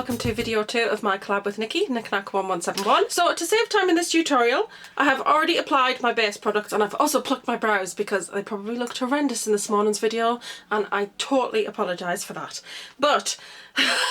welcome to video 2 of my collab with Nicky, Nicknak1171. So to save time in this tutorial, I have already applied my base product and I've also plucked my brows because they probably looked horrendous in this morning's video and I totally apologise for that. But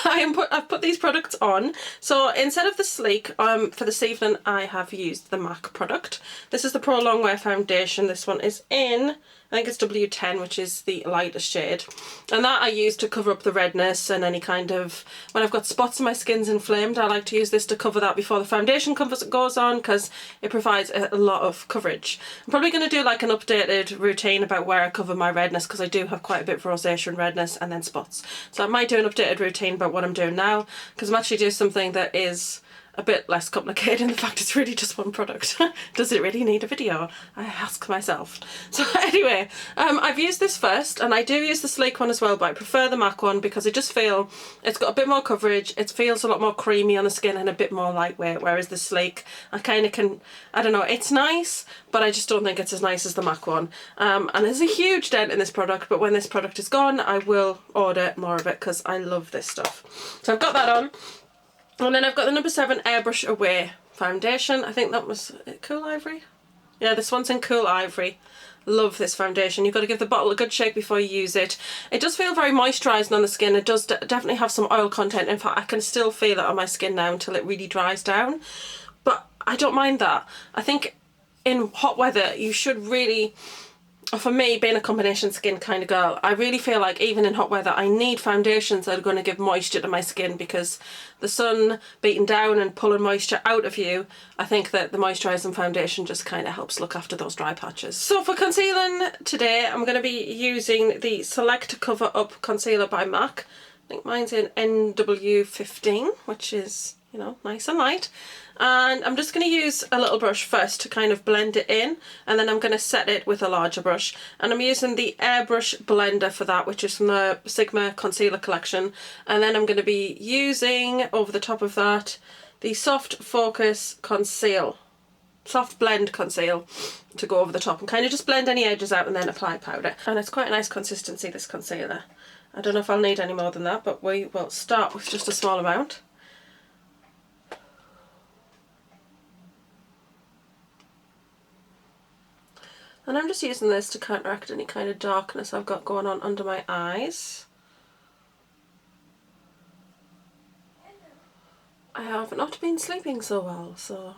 I've put these products on. So instead of the Sleek, for this evening I have used the MAC product. This is the Pro Longwear foundation. This one is in, I think it's W10, which is the lightest shade. And that I use to cover up the redness and any kind of, when I've got spots and my skin's inflamed, I like to use this to cover that before the foundation goes on because it provides a lot of coverage. I'm probably going to do like an updated routine about where I cover my redness because I do have quite a bit of rosacea and redness and then spots. So I might do an updated routine about what I'm doing now because I'm actually doing something that is a bit less complicated. In fact, it's really just one product. Does it really need a video? I ask myself. So anyway, I've used this first and I do use the Sleek one as well, but I prefer the MAC one because I just feel it's got a bit more coverage, it feels a lot more creamy on the skin and a bit more lightweight, whereas the Sleek I kind of can, I don't know, it's nice, but I just don't think it's as nice as the MAC one. And there's a huge dent in this product, but when this product is gone I will order more of it because I love this stuff. So I've got that on. And then I've got the number 7 Airbrush Away foundation. I think that was Cool Ivory? Yeah, this one's in Cool Ivory. Love this foundation. You've got to give the bottle a good shake before you use it. It does feel very moisturising on the skin. It does definitely have some oil content. In fact, I can still feel it on my skin now until it really dries down. But I don't mind that. I think in hot weather you should really, for me, being a combination skin kind of girl, I really feel like even in hot weather I need foundations that are going to give moisture to my skin because the sun beating down and pulling moisture out of you, I think that the moisturising foundation just kind of helps look after those dry patches. So for concealing today I'm going to be using the Select Cover Up Concealer by MAC. I think mine's in NW15, which is, you know, nice and light. And I'm just going to use a little brush first to kind of blend it in, and then I'm going to set it with a larger brush. And I'm using the Airbrush blender for that, which is from the Sigma Concealer collection. And then I'm going to be using, over the top of that, the Soft Blend Conceal to go over the top and kind of just blend any edges out and then apply powder. And it's quite a nice consistency, this concealer. I don't know if I'll need any more than that, but we will start with just a small amount. And I'm just using this to counteract any kind of darkness I've got going on under my eyes. I have not been sleeping so well, so...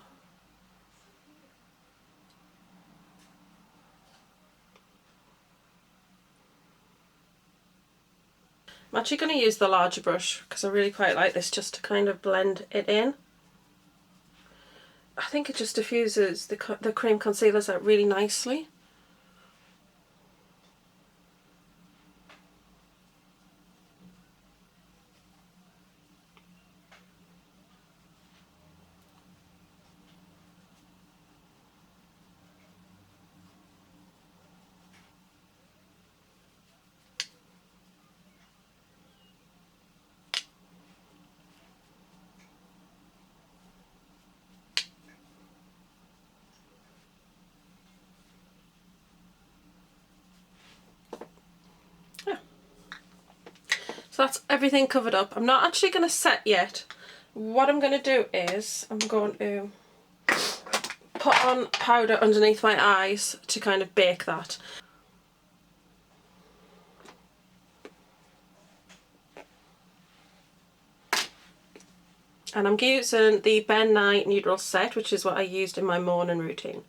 I'm actually going to use the larger brush because I really quite like this just to kind of blend it in. I think it just diffuses the cream concealers out really nicely. So that's everything covered up. I'm not actually going to set yet. What I'm going to do is I'm going to put on powder underneath my eyes to kind of bake that. And I'm using the Nye Neutral Set, which is what I used in my morning routine.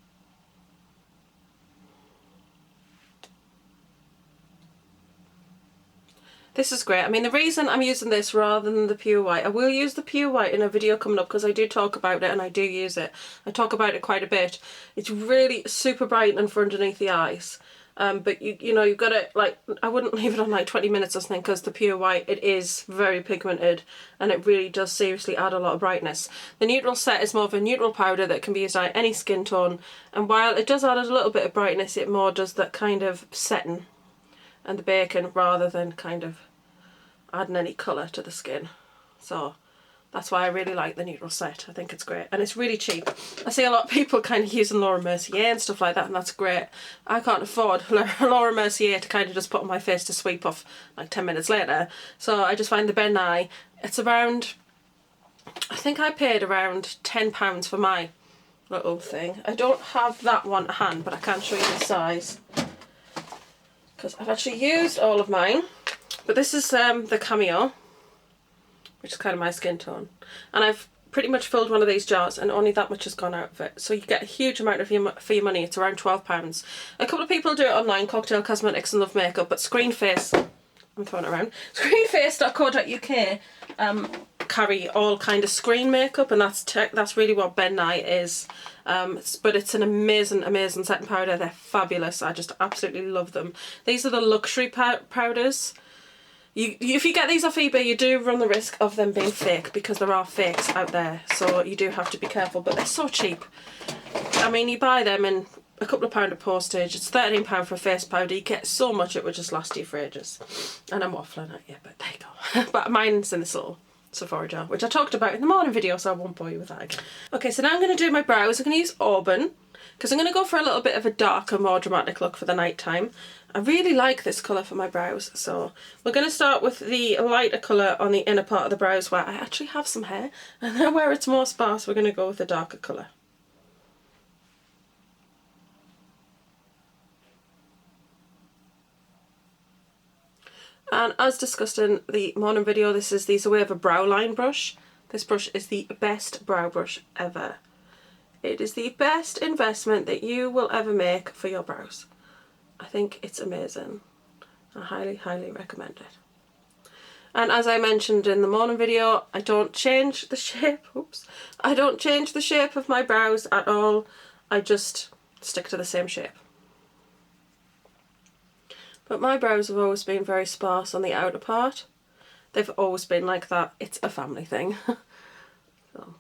This is great. I mean, the reason I'm using this rather than the Pure White, I will use the Pure White in a video coming up because I do talk about it and I do use it. I talk about it quite a bit. It's really super brightening for underneath the eyes. But you know, you've got to, like, I wouldn't leave it on like 20 minutes or something because the Pure White, it is very pigmented and it really does seriously add a lot of brightness. The Neutral Set is more of a neutral powder that can be used on any skin tone, and while it does add a little bit of brightness, it more does that kind of setting and the baking rather than kind of adding any colour to the skin. So that's why I really like the Neutral Set. I think it's great and it's really cheap. I see a lot of people kind of using Laura Mercier and stuff like that, and that's great. I can't afford Laura Mercier to kind of just put on my face to sweep off like 10 minutes later. So I just find the Nye, it's around I think I paid around £10 for my little thing. I don't have that one at hand, but I can show you the size because I've actually used all of mine. But this is the Cameo, which is kind of my skin tone, and I've pretty much filled one of these jars and only that much has gone out of it, so you get a huge amount of for your money. It's around £12. A couple of people do it online, Cocktail Cosmetics and Love Makeup, but Screenface, I'm throwing it around, screenface.co.uk carry all kind of screen makeup, and that's really what Ben Nye is. But it's an amazing setting powder. They're fabulous. I just absolutely love them. These are the luxury powders. If you get these off eBay, you do run the risk of them being fake, because there are fakes out there, so you do have to be careful, but they're so cheap. I mean, you buy them in a couple of pound of postage, it's £13 for a face powder, you get so much it would just last you for ages. And I'm waffling at you, but there you go. But mine's in this little Sephora jar, which I talked about in the morning video, so I won't bore you with that again. Okay, so now I'm going to do my brows. I'm going to use Auburn, because I'm going to go for a little bit of a darker, more dramatic look for the night time. I really like this colour for my brows, so we're going to start with the lighter colour on the inner part of the brows where I actually have some hair, and then where it's more sparse we're going to go with the darker colour. And as discussed in the morning video, this is the Zoeva Brow Line brush. This brush is the best brow brush ever. It is the best investment that you will ever make for your brows. I think it's amazing. I highly, highly recommend it. And as I mentioned in the morning video, I don't change the shape, I don't change the shape of my brows at all. I just stick to the same shape. But my brows have always been very sparse on the outer part. They've always been like that. It's a family thing. So.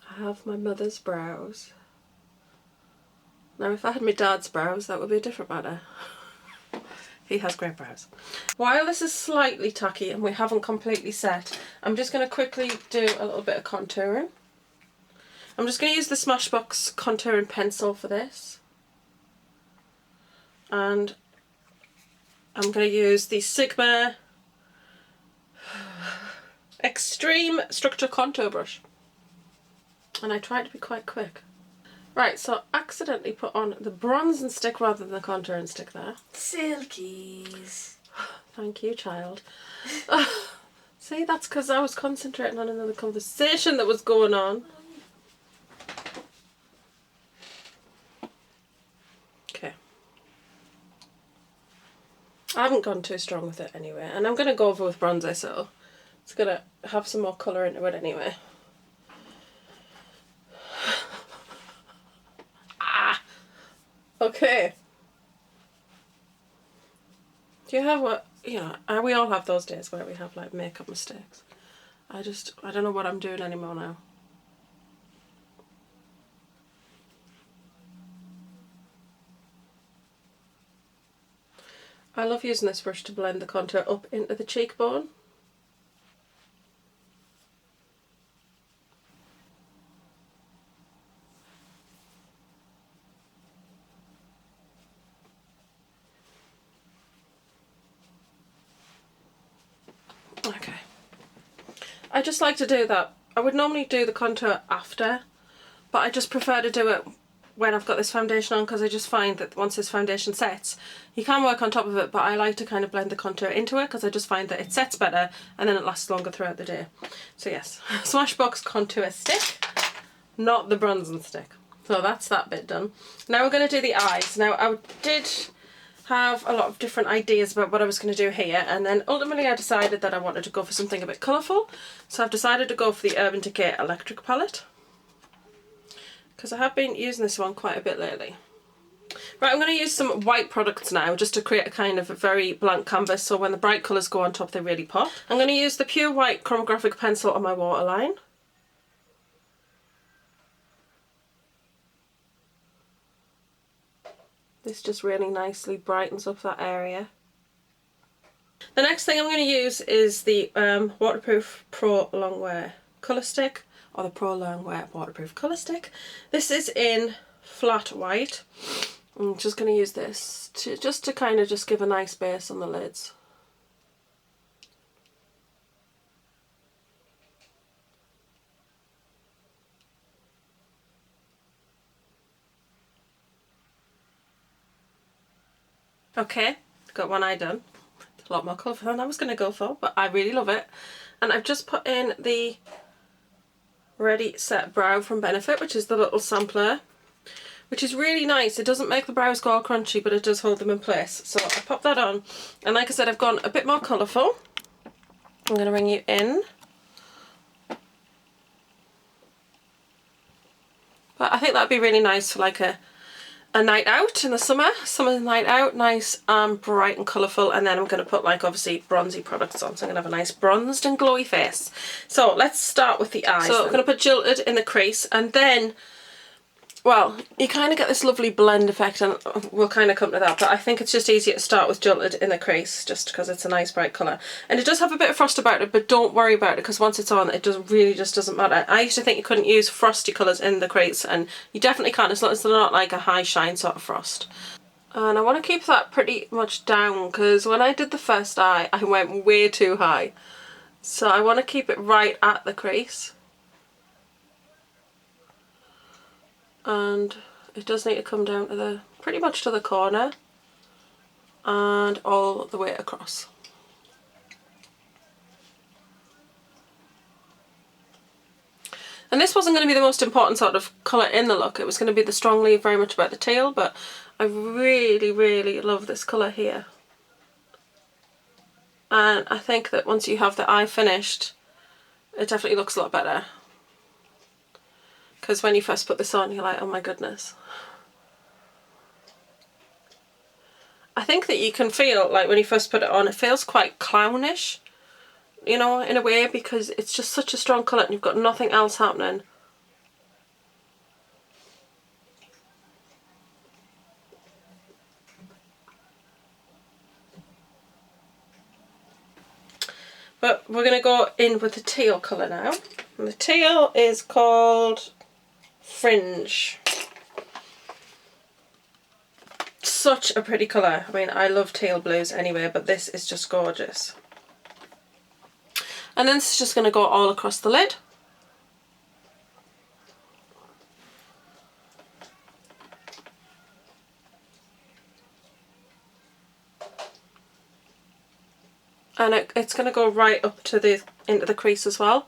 I have my mother's brows. Now if I had my dad's brows, that would be a different matter. He has great brows. While this is slightly tacky and we haven't completely set, I'm just going to quickly do a little bit of contouring. I'm just going to use the Smashbox contouring pencil for this. And I'm going to use the Sigma Extreme Structure Contour Brush. And I tried to be quite quick. Right, so accidentally put on the bronzing stick rather than the contouring stick there. Silkies. Thank you, child. See, that's because I was concentrating on another conversation that was going on. Okay. I haven't gone too strong with it anyway, and I'm going to go over with bronzer, so it's going to have some more colour into it anyway. Okay. Do you have what, you know, we all have those days where we have like makeup mistakes. I don't know what I'm doing anymore now. I love using this brush to blend the contour up into the cheekbone. Okay. I just like to do that. I would normally do the contour after, but I just prefer to do it when I've got this foundation on, because I just find that once this foundation sets, you can work on top of it, but I like to kind of blend the contour into it because I just find that it sets better and then it lasts longer throughout the day. So yes, Smashbox contour stick, not the bronzing stick. So that's that bit done. Now we're going to do the eyes. Now I did have a lot of different ideas about what I was going to do here, and then ultimately I decided that I wanted to go for something a bit colourful, so I've decided to go for the Urban Decay Electric palette, because I have been using this one quite a bit lately. Right, I'm going to use some white products now just to create a kind of a very blank canvas, so when the bright colours go on top they really pop. I'm going to use the Pure White Chromagraphic pencil on my waterline. This just really nicely brightens up that area. The next thing I'm going to use is the Waterproof Pro Longwear Colour Stick, or the Pro Longwear Waterproof Colour Stick. This is in flat white. I'm just going to use this to kind of just give a nice base on the lids. Okay, got one eye done. It's a lot more colourful than I was going to go for, but I really love it. And I've just put in the Ready Set Brow from Benefit, which is the little sampler, which is really nice. It doesn't make the brows go all crunchy, but it does hold them in place. So I pop that on, and like I said, I've gone a bit more colourful. I'm going to bring you in. But I think that'd be really nice for like a night out in the summer's night out, nice bright and colourful. And then I'm going to put like obviously bronzy products on, so I'm going to have a nice bronzed and glowy face. So let's start with the eyes. So I'm going to put Jilted in the crease, and then, well, you kind of get this lovely blend effect, and we'll kind of come to that, but I think it's just easier to start with Jilted in the crease just because it's a nice bright colour. And it does have a bit of frost about it, but don't worry about it because once it's on, it really just doesn't matter. I used to think you couldn't use frosty colours in the crease, and you definitely can as long as they're not like a high shine sort of frost. And I want to keep that pretty much down because when I did the first eye, I went way too high. So I want to keep it right at the crease. And it does need to come down to the, pretty much to the corner and all the way across. And this wasn't going to be the most important sort of colour in the look. It was going to be the strongly very much about the tail, but I really, really love this colour here. And I think that once you have the eye finished, it definitely looks a lot better. Because when you first put this on, you're like, oh my goodness. I think that you can feel, like when you first put it on, it feels quite clownish, you know, in a way, because it's just such a strong colour and you've got nothing else happening. But we're going to go in with the teal colour now. And the teal is called Fringe. Such a pretty colour. I mean, I love teal blues anyway, but this is just gorgeous. And then this is just going to go all across the lid. And it's going to go right up to into the crease as well.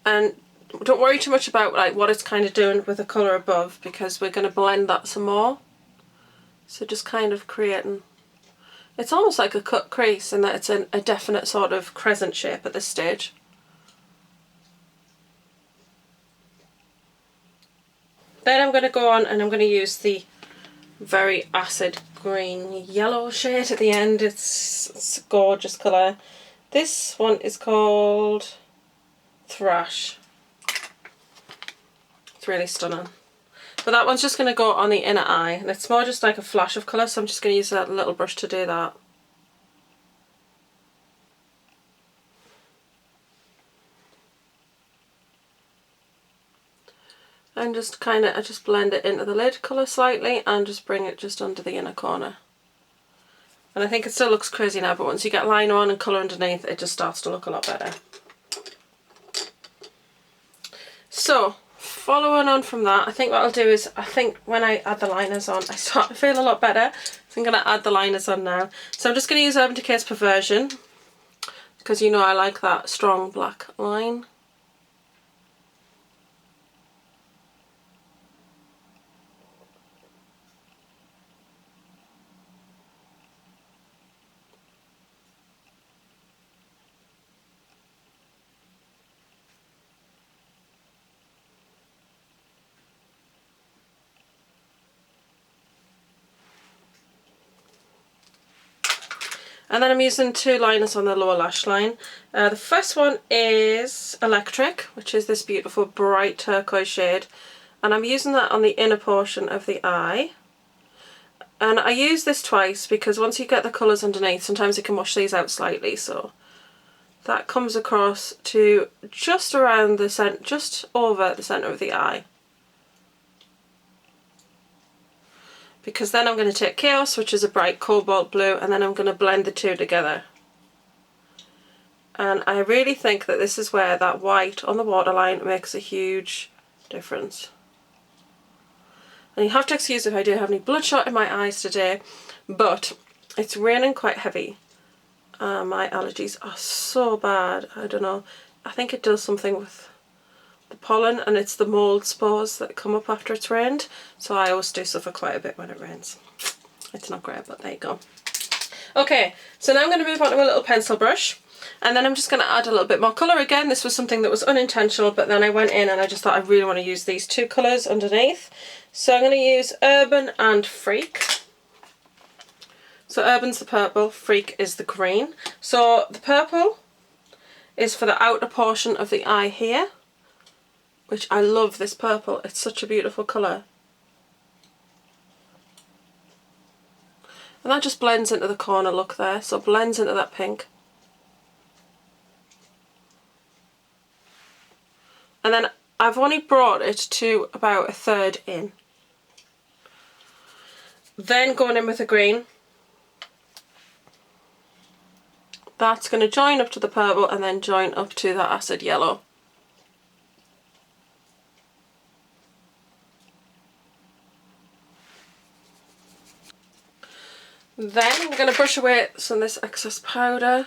And don't worry too much about like what it's kind of doing with the colour above, because we're going to blend that some more. So just kind of creating, it's almost like a cut crease in that it's a definite sort of crescent shape at this stage. Then I'm going to go on and I'm going to use the very acid green yellow shade at the end. It's a gorgeous colour. This one is called Thrash. It's really stunning. But that one's just going to go on the inner eye, and it's more just like a flash of colour, so I'm just going to use that little brush to do that. And just kind of, I just blend it into the lid colour slightly and just bring it just under the inner corner. And I think it still looks crazy now, but once you get liner on and colour underneath, it just starts to look a lot better. So, following on from that, I think what I'll do is, I think when I add the liners on, I start to feel a lot better. So I'm going to add the liners on now. So I'm just going to use Urban Decay's Perversion, because you know I like that strong black line. And then I'm using two liners on the lower lash line. The first one is Electric, which is this beautiful bright turquoise shade. And I'm using that on the inner portion of the eye. And I use this twice because once you get the colours underneath, sometimes it can wash these out slightly. So that comes across to just around the centre, just over the centre of the eye. Because then I'm going to take Chaos, which is a bright cobalt blue, and then I'm going to blend the two together. And I really think that this is where that white on the waterline makes a huge difference. And you have to excuse if I do have any bloodshot in my eyes today, but it's raining quite heavy. My allergies are so bad. I don't know. I think it does something with the pollen, and it's the mould spores that come up after it's rained. So I always do suffer quite a bit when it rains. It's not great, but there you go. Okay, so now I'm going to move on to a little pencil brush. And then I'm just going to add a little bit more colour. Again, this was something that was unintentional, but then I went in and I just thought I really want to use these two colours underneath. So I'm going to use Urban and Freak. So Urban's the purple, Freak is the green. So the purple is for the outer portion of the eye here, which I love this purple. It's such a beautiful colour. And that just blends into the corner look there, so blends into that pink. And then I've only brought it to about 1/3 in. Then going in with the green. That's going to join up to the purple and then join up to that acid yellow. Then I'm going to brush away some of this excess powder.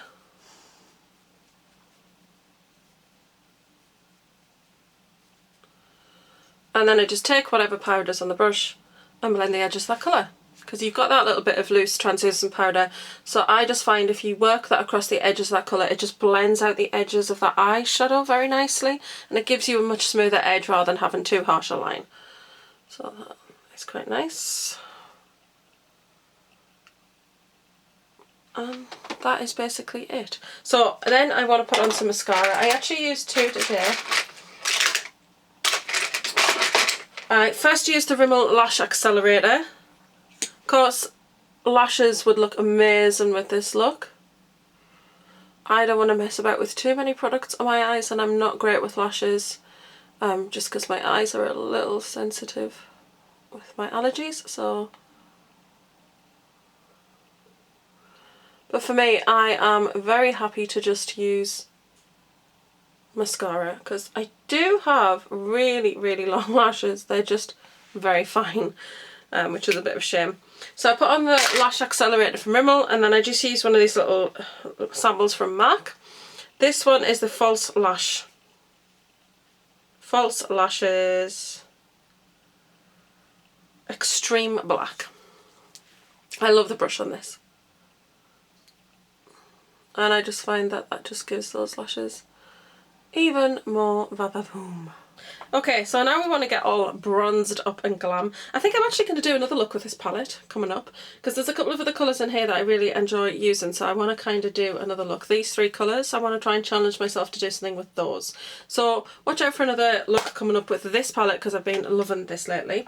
And then I just take whatever powder's on the brush and blend the edges of that colour. Because you've got that little bit of loose translucent powder. So I just find if you work that across the edges of that colour, it just blends out the edges of that eyeshadow very nicely. And it gives you a much smoother edge rather than having too harsh a line. So that's quite nice. That is basically it. So then I want to put on some mascara. I actually used two today. I first used the Rimmel Lash Accelerator. Of course, lashes would look amazing with this look. I don't want to mess about with too many products on my eyes, and I'm not great with lashes, just because my eyes are a little sensitive with my allergies. So, but for me, I am very happy to just use mascara, because I do have really, really long lashes. They're just very fine, which is a bit of a shame. So I put on the Lash Accelerator from Rimmel, and then I just use one of these little samples from MAC. This one is the False Lashes Extreme Black. I love the brush on this. And I just find that that just gives those lashes even more va-va-voom. Okay, so now we want to get all bronzed up and glam. I think I'm actually going to do another look with this palette coming up, because there's a couple of other colours in here that I really enjoy using, so I want to kind of do another look. These three colours, I want to try and challenge myself to do something with those. So watch out for another look coming up with this palette, because I've been loving this lately.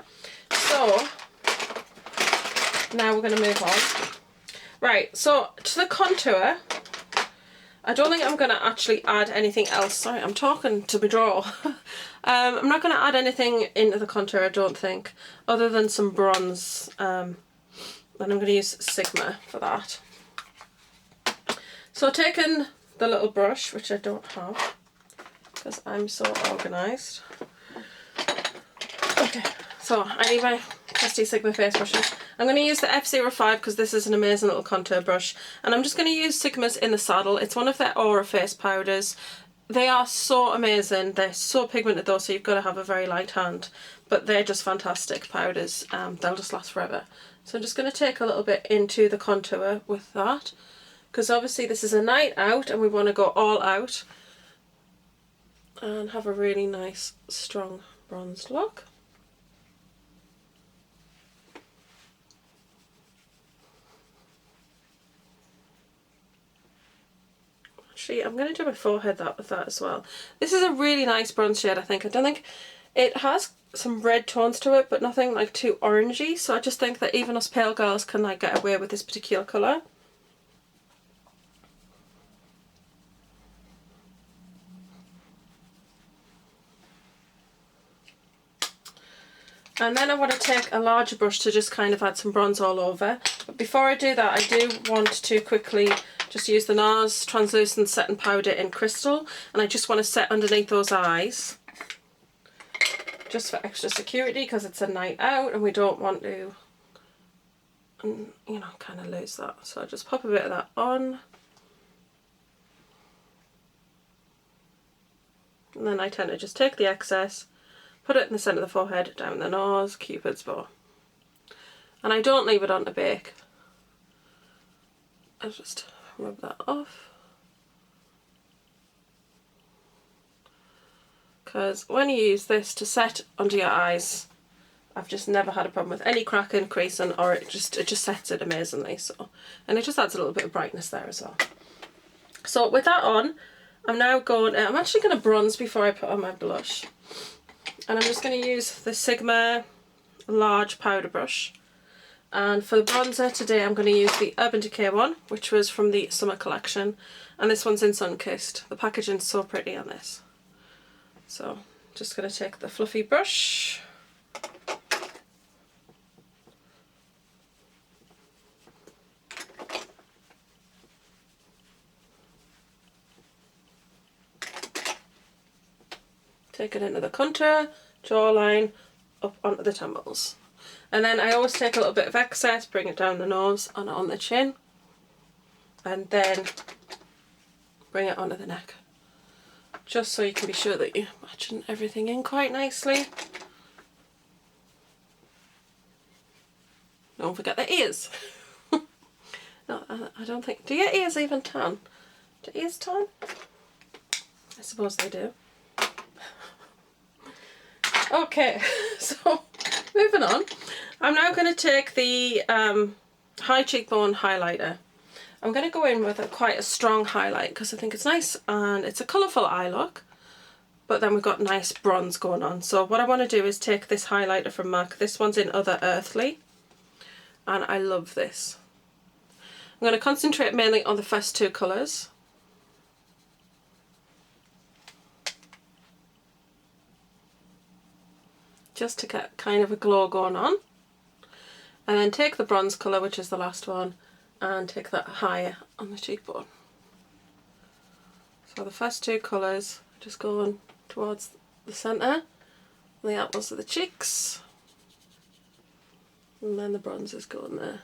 So now we're going to move on. Right, so to the contour, I don't think I'm going to actually add anything else. Sorry, I'm talking to my drawer. I'm not going to add anything into the contour, I don't think, other than some bronze. And I'm going to use Sigma for that. So taking the little brush, which I don't have, because I'm so organised. Okay, so I need my trusty Sigma face brushes. I'm going to use the F05 because this is an amazing little contour brush, and I'm just going to use Sigma's In the Saddle. It's one of their Aura face powders. They are so amazing. They're so pigmented though, so you've got to have a very light hand, but they're just fantastic powders. They'll just last forever. So I'm just going to take a little bit into the contour with that, because obviously this is a night out and we want to go all out and have a really nice strong bronzed look. Actually, I'm going to do my forehead with that as well. This is a really nice bronze shade, I think. I don't think it has some red tones to it, but nothing like too orangey. So I just think that even us pale girls can like get away with this particular colour. And then I want to take a larger brush to just kind of add some bronze all over. But before I do that, I do want to quickly just use the NARS Translucent Setting Powder in Crystal. And I just want to set underneath those eyes. just for extra security because it's a night out and we don't want to, you know, kind of lose that. So I just pop a bit of that on. And then I tend to just take the excess, put it in the centre of the forehead, down the nose, Cupid's bow. And I don't leave it on to bake. I just rub that off. Because when you use this to set under your eyes, I've just never had a problem with any cracking, creasing, or it just sets it amazingly. So, and it just adds a little bit of brightness there as well. So with that on, I'm now going, I'm actually going to bronze before I put on my blush. And I'm just going to use the Sigma large powder brush. And for the bronzer today I'm going to use the Urban Decay one, which was from the summer collection. And this one's in Sunkissed. The packaging's so pretty on this. So just going to take the fluffy brush. Take it into the contour, jawline, up onto the temples. And then I always take a little bit of excess, bring it down the nose and on the chin. And then bring it onto the neck. Just so you can be sure that you're matching everything in quite nicely. Don't forget the ears. No, I don't think... Do your ears even tan? Do ears tan? I suppose they do. Okay, so moving on. I'm now going to take the high cheekbone highlighter. I'm going to go in with quite a strong highlight because I think it's nice and it's a colourful eye look, but then we've got nice bronze going on. So what I want to do is take this highlighter from MAC. This one's in Otherearthly and I love this. I'm going to concentrate mainly on the first two colours. Just to get kind of a glow going on. And then take the bronze colour, which is the last one, and take that higher on the cheekbone. So the first two colours just going towards the centre, the apples of the cheeks, and then the bronze is going there.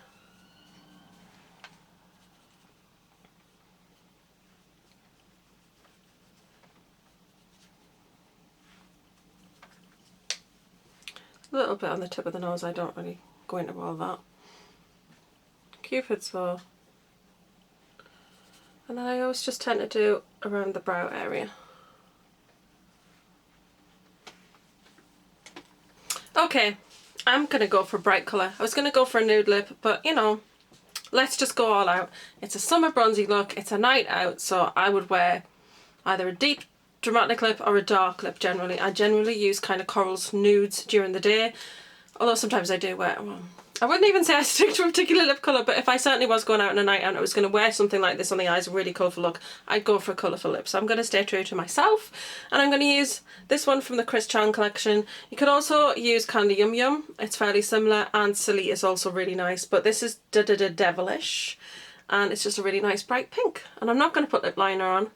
A little bit on the tip of the nose, I don't really go into all that. Cupid's bow. And then I always just tend to do around the brow area. Okay, I'm going to go for a bright colour. I was going to go for a nude lip, but you know, let's just go all out. It's a summer bronzy look, it's a night out, so I would wear either a deep dramatic lip or a dark lip generally. I generally use kind of corals nudes during the day, although sometimes I do wear, well, I wouldn't even say I stick to a particular lip colour, but if I certainly was going out on a night out and I was going to wear something like this on the eyes, a really colourful look, I'd go for a colourful lip. So I'm going to stay true to myself and I'm going to use this one from the Chris Chan collection. You could also use Candy Yum Yum, it's fairly similar, and Silly is also really nice, but this is Devilish and it's just a really nice bright pink. And I'm not going to put lip liner on.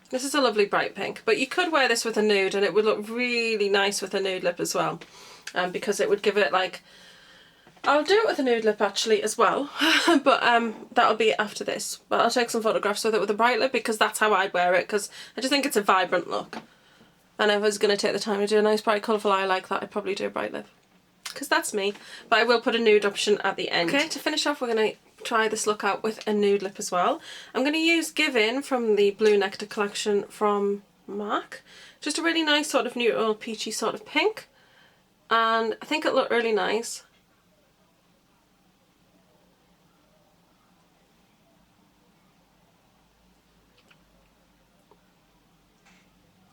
This is a lovely bright pink, but you could wear this with a nude and it would look really nice with a nude lip as well, because it would give it like, I'll do it with a nude lip actually as well, but that'll be after this. But I'll take some photographs with it with a bright lip because that's how I'd wear it, because I just think it's a vibrant look. And if I was going to take the time to do a nice bright colourful eye like that, I'd probably do a bright lip, because that's me. But I will put a nude option at the end. Okay, to finish off we're going to try this look out with a nude lip as well. I'm going to use Give In from the Blue Nectar collection from MAC. Just a really nice sort of neutral peachy sort of pink, and I think it'll look really nice.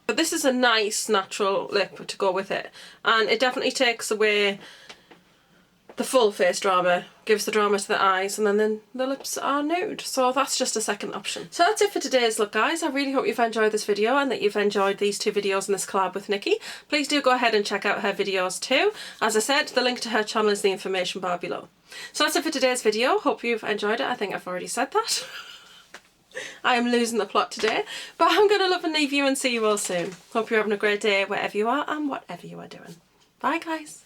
But this is a nice natural lip to go with it, and it definitely takes away the full face drama, gives the drama to the eyes, and then the lips are nude. So that's just a second option. So that's it for today's look, guys. I really hope you've enjoyed this video and that you've enjoyed these 2 videos and this collab with Nicky. Please do go ahead and check out her videos too. As I said, the link to her channel is in the information bar below. So that's it for today's video. Hope you've enjoyed it. I think I've already said that. I am losing the plot today, but I'm going to love and leave you and see you all soon. Hope you're having a great day wherever you are and whatever you are doing. Bye, guys.